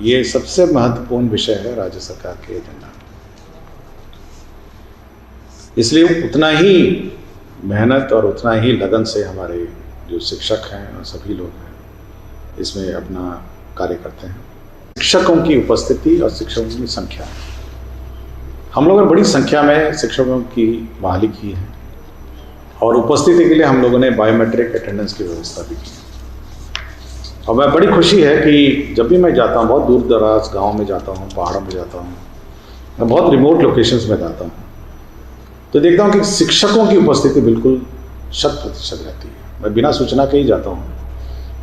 ये सबसे महत्वपूर्ण विषय है राज्य सरकार के एजेंडा में। इसलिए उतना ही मेहनत और उतना ही लगन से हमारे जो शिक्षक हैं और सभी लोग हैं इसमें अपना कार्य करते हैं। शिक्षकों की उपस्थिति और शिक्षकों की संख्या, हम लोगों ने बड़ी संख्या में शिक्षकों की बहाली की है और उपस्थिति के लिए हम लोगों ने बायोमेट्रिक अटेंडेंस की व्यवस्था भी की है। और मैं बड़ी खुशी है कि जब भी मैं जाता हूँ, बहुत दूर दराज गाँव में जाता हूँ, पहाड़ों में जाता हूँ, मैं बहुत रिमोट लोकेशंस में जाता हूँ, तो देखता हूँ कि शिक्षकों की उपस्थिति बिल्कुल 100% रहती है। मैं बिना सूचना के ही जाता हूँ,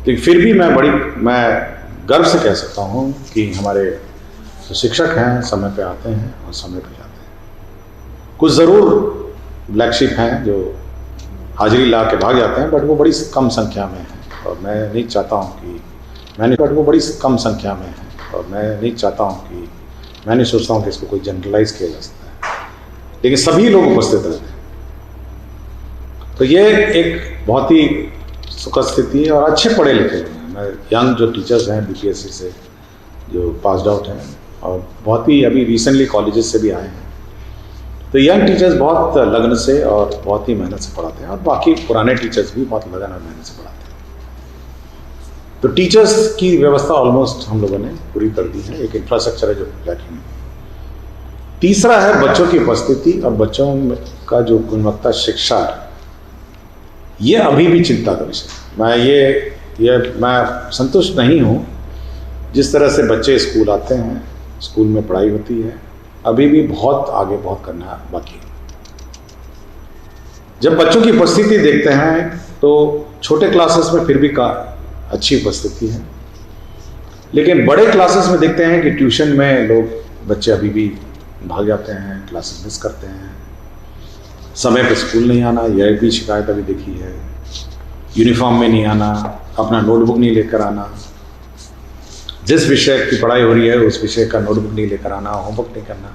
लेकिन फिर भी मैं गर्व से कह सकता हूँ कि हमारे जो शिक्षक हैं समय पे आते हैं और समय पे जाते हैं। कुछ ज़रूर ब्लैक शिप हैं जो हाजिरी ला के भाग जाते हैं, बट वो बड़ी कम संख्या में हैं और मैं नहीं चाहता हूँ कि मैं नहीं सोचता हूँ कि इसको कोई जनरलाइज किया जा सकता है, लेकिन सभी लोग उपस्थित रहते हैं। तो ये एक बहुत ही सुखद स्थिति है और अच्छे पढ़े लिखे हैं। मैं यंग जो टीचर्स हैं बीपीएससी से जो पास्ड आउट हैं और बहुत ही अभी रिसेंटली कॉलेजेस से भी आए हैं, तो यंग टीचर्स बहुत लगन से और बहुत ही मेहनत से पढ़ाते हैं और बाकी पुराने टीचर्स भी बहुत लगन और मेहनत से पढ़ाते हैं। तो टीचर्स की व्यवस्था ऑलमोस्ट हम लोगों ने पूरी कर दी है। एक इंफ्रास्ट्रक्चर है जो लैकिंग है। तीसरा है बच्चों की उपस्थिति और बच्चों का जो गुणवत्ता शिक्षा, ये अभी भी चिंता का विषय। मैं संतुष्ट नहीं हूँ जिस तरह से बच्चे स्कूल आते हैं, स्कूल में पढ़ाई होती है, अभी भी बहुत करना बाकी है। जब बच्चों की उपस्थिति देखते हैं तो छोटे क्लासेस में फिर भी अच्छी उपस्थिति है, लेकिन बड़े क्लासेस में देखते हैं कि ट्यूशन में बच्चे अभी भी भाग जाते हैं, क्लासेस मिस करते हैं, समय पे स्कूल नहीं आना, यह भी शिकायत अभी देखी है। यूनिफॉर्म में नहीं आना, अपना नोटबुक नहीं लेकर आना, जिस विषय की पढ़ाई हो रही है उस विषय का नोटबुक नहीं लेकर आना, होमवर्क नहीं करना,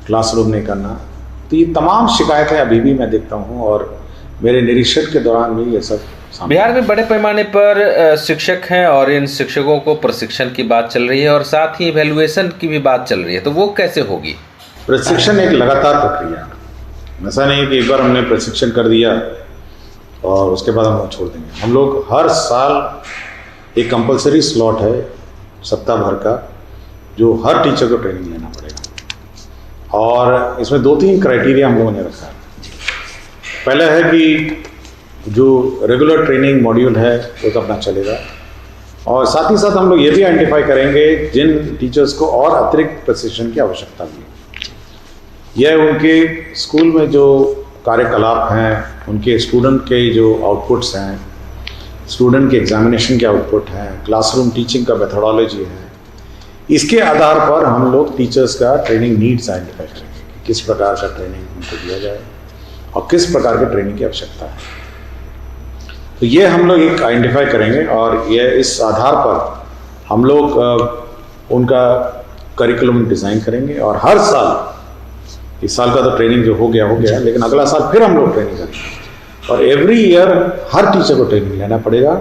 क्लासरूम नहीं करना। तो ये तमाम शिकायतें अभी भी मैं देखता हूँ और मेरे निरीक्षण के दौरान भी ये सब बिहार में बड़े पैमाने पर शिक्षक हैं और इन शिक्षकों को प्रशिक्षण की बात चल रही है और साथ ही इवैल्यूएशन की भी बात चल रही है, तो वो कैसे होगी? प्रशिक्षण एक लगातार प्रक्रिया है। ऐसा नहीं है कि एक बार हमने प्रशिक्षण कर दिया और उसके बाद हम छोड़ देंगे। हम लोग हर साल एक कंपलसरी स्लॉट है सप्ताह भर का, जो हर टीचर को ट्रेनिंग लेना पड़ेगा और इसमें 2-3 क्राइटेरिया हम लोगों ने रखा है। पहला है कि जो रेगुलर ट्रेनिंग मॉड्यूल है वो तो अपना चलेगा और साथ ही साथ हम लोग ये भी आइडेंटिफाई करेंगे जिन टीचर्स को और अतिरिक्त प्रशिक्षण की आवश्यकता भी है। यह उनके स्कूल में जो कार्यकलाप हैं, उनके स्टूडेंट के जो आउटपुट्स हैं, स्टूडेंट के एग्जामिनेशन के आउटपुट हैं, क्लासरूम टीचिंग का मेथोडोलॉजी है, इसके आधार पर हम लोग टीचर्स का ट्रेनिंग नीड्स आइडेंटिफाई करेंगे कि किस प्रकार का ट्रेनिंग उनको दिया जाए और किस प्रकार के ट्रेनिंग की आवश्यकता है। तो ये हम लोग एक आइडेंटिफाई करेंगे और ये इस आधार पर हम लोग उनका करिकुलम डिज़ाइन करेंगे और हर साल, इस साल का तो ट्रेनिंग जो हो गया, लेकिन अगला साल फिर हम लोग ट्रेनिंग करेंगे और एवरी ईयर हर टीचर को ट्रेनिंग लेना पड़ेगा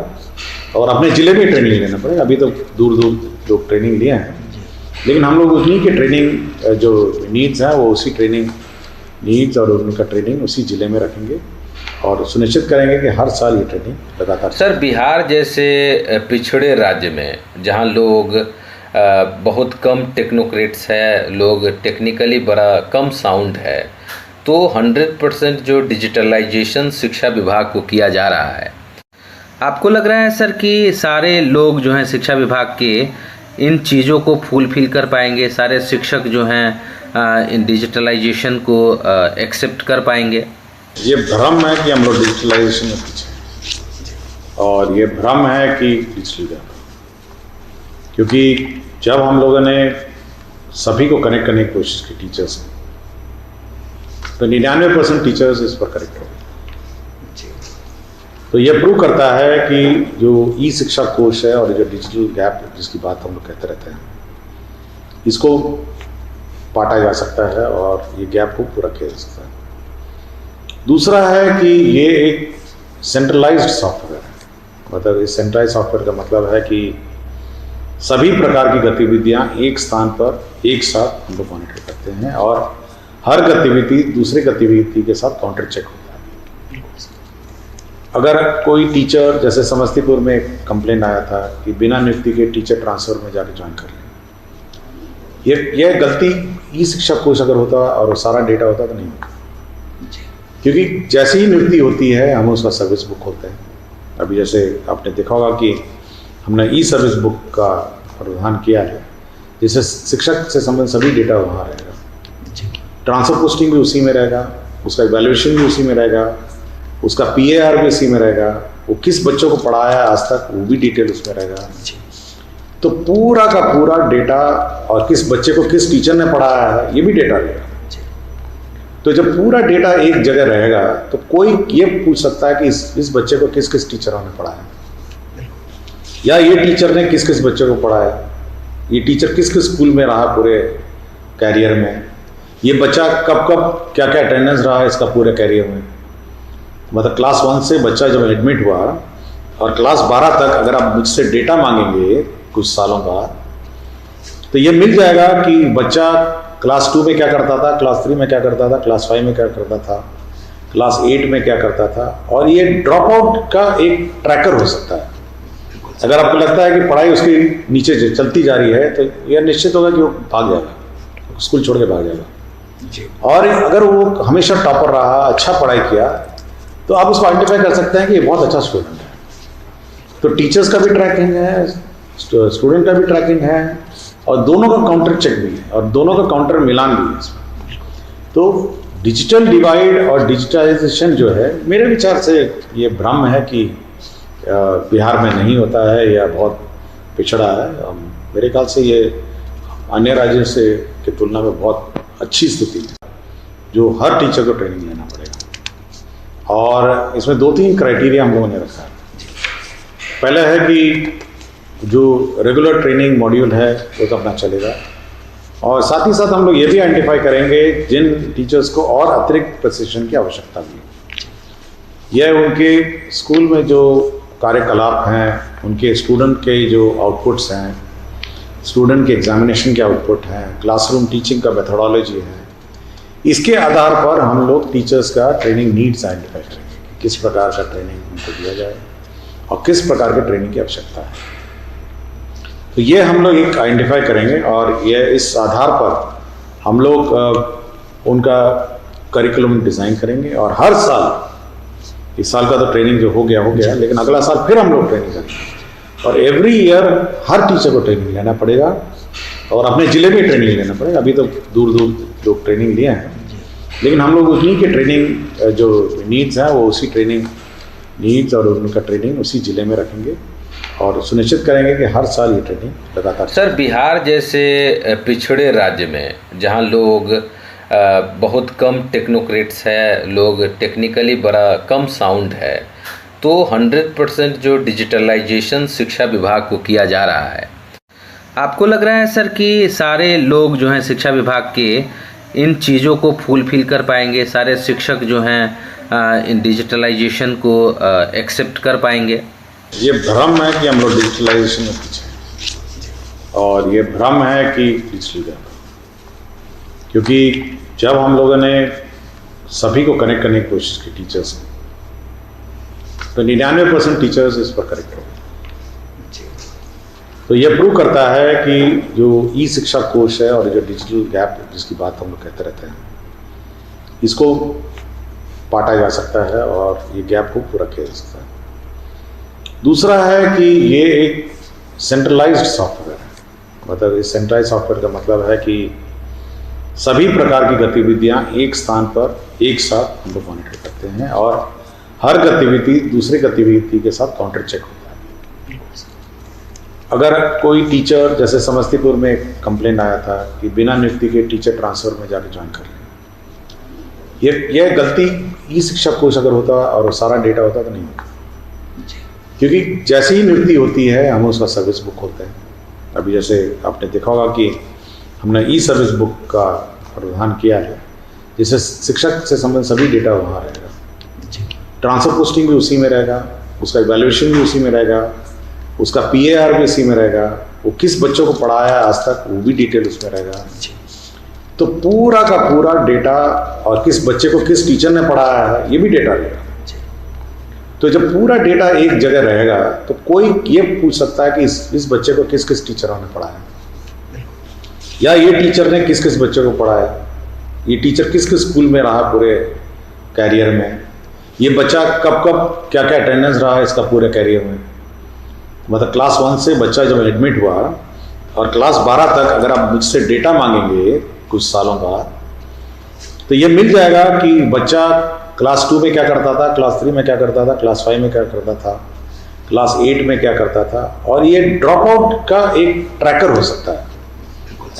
और अपने ज़िले में ट्रेनिंग लेना पड़ेगा। अभी तो दूर लोग ट्रेनिंग लिए हैं, लेकिन हम लोग उन्हीं के ट्रेनिंग जो नीड्स हैं वो उसी ट्रेनिंग नीड्स और उनका ट्रेनिंग उसी ज़िले में रखेंगे और सुनिश्चित करेंगे कि हर साल ये ट्रेनिंग लगातार। सर, बिहार जैसे पिछड़े राज्य में जहाँ लोग बहुत कम टेक्नोक्रेट्स है, लोग टेक्निकली बड़ा कम साउंड है, तो 100% जो डिजिटलाइजेशन शिक्षा विभाग को किया जा रहा है, आपको लग रहा है सर कि सारे लोग जो हैं शिक्षा विभाग के इन चीज़ों को फुलफिल कर पाएंगे? सारे शिक्षक जो हैं इन डिजिटलाइजेशन को एक्सेप्ट कर पाएंगे? ये भ्रम है कि हम लोग डिजिटलाइजेशन में पीछे और ये भ्रम है कि डिजिटल, क्योंकि जब हम लोगों ने सभी को कनेक्ट करने की कोशिश की टीचर्स ने, तो 99% टीचर्स इस पर करेक्ट हो गए। तो ये प्रूव करता है कि जो ई शिक्षा कोश है और जो डिजिटल गैप जिसकी बात हम लोग कहते रहते हैं, इसको पाटा जा सकता है और ये गैप को पूरा किया जा सकता है। दूसरा है कि ये एक सेंट्रलाइज्ड सॉफ्टवेयर है। मतलब इस सेंट्रलाइज्ड सॉफ्टवेयर का मतलब है कि सभी प्रकार की गतिविधियां एक स्थान पर एक साथ हम लोग मॉनिटर करते हैं और हर गतिविधि दूसरे गतिविधि के साथ काउंटर चेक होता है। अगर कोई टीचर, जैसे समस्तीपुर में एक कंप्लेंट आया था कि बिना नियुक्ति के टीचर ट्रांसफर में जाके ज्वाइन कर लें, ये गलती ई शिक्षा कोष अगर होता और सारा डेटा होता तो नहीं होता, क्योंकि जैसे ही नियुक्ति होती है हम उसका सर्विस बुक खोलते हैं। अभी जैसे आपने देखा होगा कि हमने ई सर्विस बुक का प्रावधान किया है, जिससे शिक्षक से संबंधित सभी डेटा वहाँ रहेगा। ट्रांसफर पोस्टिंग भी उसी में रहेगा, उसका इवैल्यूएशन भी उसी में रहेगा, उसका PAR भी उसी में रहेगा, वो किस बच्चों को पढ़ाया आज तक वो भी डिटेल उसमें रहेगा। तो पूरा का पूरा डेटा और किस बच्चे को किस टीचर ने पढ़ाया है ये भी डेटा रहेगा। तो जब पूरा डेटा एक जगह रहेगा तो कोई ये पूछ सकता है कि इस बच्चे को किस किस टीचरों ने पढ़ाया, या ये टीचर ने किस किस बच्चे को पढ़ाया, ये टीचर किस किस स्कूल में रहा पूरे कैरियर में, ये बच्चा कब कब क्या क्या अटेंडेंस रहा है इसका पूरे कैरियर में। मतलब क्लास 1 से बच्चा जब एडमिट हुआ और क्लास 12 तक अगर आप मुझसे डेटा मांगेंगे कुछ सालों बाद, तो ये मिल जाएगा कि बच्चा क्लास 2 में क्या करता था, क्लास 3 में क्या करता था, क्लास 5 में क्या करता था, क्लास 8 में क्या करता था। और ये ड्रॉप आउट का एक ट्रैकर हो सकता है। अगर आपको लगता है कि पढ़ाई उसकी नीचे चलती जा रही है तो यह निश्चित होगा कि वो भाग जाएगा, स्कूल छोड़ के भाग जाएगा। और अगर वो हमेशा टॉपर रहा, अच्छा पढ़ाई किया, तो आप उसको आइडेंटिफाई कर सकते हैं कि ये बहुत अच्छा स्टूडेंट है। तो टीचर्स का भी ट्रैकिंग है, स्टूडेंट का भी ट्रैकिंग है, और दोनों का काउंटर चेक भी है, और दोनों का काउंटर मिलान भी है इसमें। तो डिजिटल डिवाइड और डिजिटलाइजेशन जो है, मेरे विचार से ये भ्रम है कि बिहार में नहीं होता है या बहुत पिछड़ा है। मेरे ख्याल से ये अन्य राज्यों से की तुलना में बहुत अच्छी स्थिति है, जो हर टीचर को ट्रेनिंग लेना पड़ेगा। और इसमें 2-3 क्राइटेरिया हम लोगों ने रखा है। पहला है कि जो रेगुलर ट्रेनिंग मॉड्यूल है वो तो अपना चलेगा, और साथ ही साथ हम लोग ये भी आइडेंटिफाई करेंगे जिन टीचर्स को और अतिरिक्त प्रशिक्षण की आवश्यकता भी है। यह उनके स्कूल में जो कार्यकलाप हैं, उनके स्टूडेंट के जो आउटपुट्स हैं, स्टूडेंट के एग्जामिनेशन के आउटपुट हैं, क्लासरूम टीचिंग का मेथोडोलॉजी है, इसके आधार पर हम लोग टीचर्स का ट्रेनिंग नीड्स आइडेंटिफाई करेंगे कि किस प्रकार का ट्रेनिंग उनको दिया जाए और किस प्रकार के ट्रेनिंग की आवश्यकता है। तो ये हम लोग एक आइडेंटिफाई करेंगे, और ये इस आधार पर हम लोग उनका करिकुलम डिज़ाइन करेंगे। और हर साल, इस साल का तो ट्रेनिंग जो हो गया, लेकिन अगला साल फिर हम लोग ट्रेनिंग करेंगे, और एवरी ईयर हर टीचर को ट्रेनिंग लेना पड़ेगा, और अपने ज़िले में ट्रेनिंग लेना पड़ेगा। अभी तो दूर लोग ट्रेनिंग लिए हैं, लेकिन हम लोग उन्हीं के ट्रेनिंग जो नीड्स हैं वो उसी ट्रेनिंग नीड्स और उनका ट्रेनिंग उसी ज़िले में रखेंगे, और सुनिश्चित करेंगे कि हर साल ये ट्रेनिंग लगातार। सर, बिहार जैसे पिछड़े राज्य में, जहां लोग बहुत कम टेक्नोक्रेट्स है, लोग टेक्निकली बड़ा कम साउंड है, तो 100% जो डिजिटलाइजेशन शिक्षा विभाग को किया जा रहा है, आपको लग रहा है सर कि सारे लोग जो हैं शिक्षा विभाग के इन चीज़ों को फुलफिल कर पाएंगे? सारे शिक्षक जो हैं इन डिजिटलाइजेशन को एक्सेप्ट कर पाएंगे? ये भ्रम है कि हम लोग डिजिटलाइजेशन में पीछे हैं, और ये भ्रम है कि डिजिटल गैप, क्योंकि जब हम लोगों ने सभी को कनेक्ट करने की कोशिश की टीचर्स ने, तो 99% टीचर्स इस पर करेक्ट हो गए। तो ये प्रूव करता है कि जो ई शिक्षा कोष है और जो डिजिटल गैप जिसकी बात हम लोग कहते रहते हैं, इसको पाटा जा सकता है और ये गैप को पूरा किया जा सकता है। दूसरा है कि ये एक सेंट्रलाइज्ड सॉफ्टवेयर है। मतलब इस सेंट्रलाइज्ड सॉफ्टवेयर का मतलब है कि सभी प्रकार की गतिविधियां एक स्थान पर एक साथ हम लोग मॉनिटर करते हैं, और हर गतिविधि दूसरी गतिविधि के साथ काउंटर चेक होता है। अगर कोई टीचर, जैसे समस्तीपुर में एक कंप्लेंट आया था कि बिना नियुक्ति के टीचर ट्रांसफर में जाके ज्वाइन कर लें, ये गलती ई शिक्षा कोष अगर होता और सारा डेटा होता तो नहीं होता, क्योंकि जैसे ही नियुक्ति होती है हम उसका सर्विस बुक खोलते हैं। अभी जैसे आपने देखा होगा कि हमने ई सर्विस बुक का प्रावधान किया है, जिससे शिक्षक से संबंधित सभी डेटा वहाँ रहेगा। ट्रांसफर पोस्टिंग भी उसी में रहेगा, उसका इवैल्यूएशन भी उसी में रहेगा, उसका PAR भी उसी में रहेगा, वो किस बच्चों को पढ़ाया आज तक, वो भी डिटेल उसमें रहेगा। तो पूरा का पूरा डेटा, और किस बच्चे को किस टीचर ने पढ़ाया है ये भी डेटा रहेगा। तो जब पूरा डेटा एक जगह रहेगा तो कोई ये पूछ सकता है कि इस बच्चे को किस किस टीचरों ने पढ़ाया, या ये टीचर ने किस किस बच्चे को पढ़ाया, ये टीचर किस किस स्कूल में रहा पूरे कैरियर में, ये बच्चा कब कब क्या क्या अटेंडेंस रहा इसका पूरे कैरियर में। मतलब क्लास 1 से बच्चा जब एडमिट हुआ और क्लास 12 तक अगर आप मुझसे डेटा मांगेंगे कुछ सालों का, तो ये मिल जाएगा कि बच्चा क्लास 2 में क्या करता था, क्लास 3 में क्या करता था, क्लास 5 में क्या करता था, क्लास 8 में क्या करता था। और ये ड्रॉप आउट का एक ट्रैकर हो सकता है।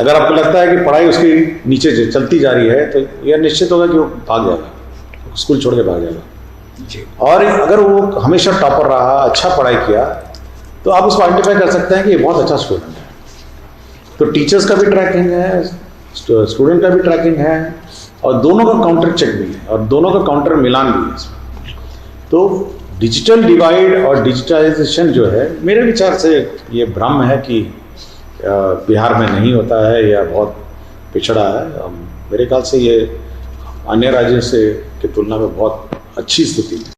अगर आपको लगता है कि पढ़ाई उसकी नीचे चलती जा रही है तो यह निश्चित होगा कि वो भाग जाएगा, स्कूल छोड़ के भाग जाएगा। और अगर वो हमेशा टॉपर रहा, अच्छा पढ़ाई किया, तो आप उसको आइडेंटिफाई कर सकते हैं कि ये बहुत अच्छा स्टूडेंट है। तो टीचर्स का भी ट्रैकिंग है, स्टूडेंट का भी ट्रैकिंग है, और दोनों का काउंटर चेक भी है, और दोनों का काउंटर मिलान भी है इसमें। तो डिजिटल डिवाइड और डिजिटाइजेशन जो है, मेरे विचार से ये भ्रम है कि बिहार में नहीं होता है या बहुत पिछड़ा है। मेरे ख्याल से ये अन्य राज्यों से की तुलना में बहुत अच्छी स्थिति है।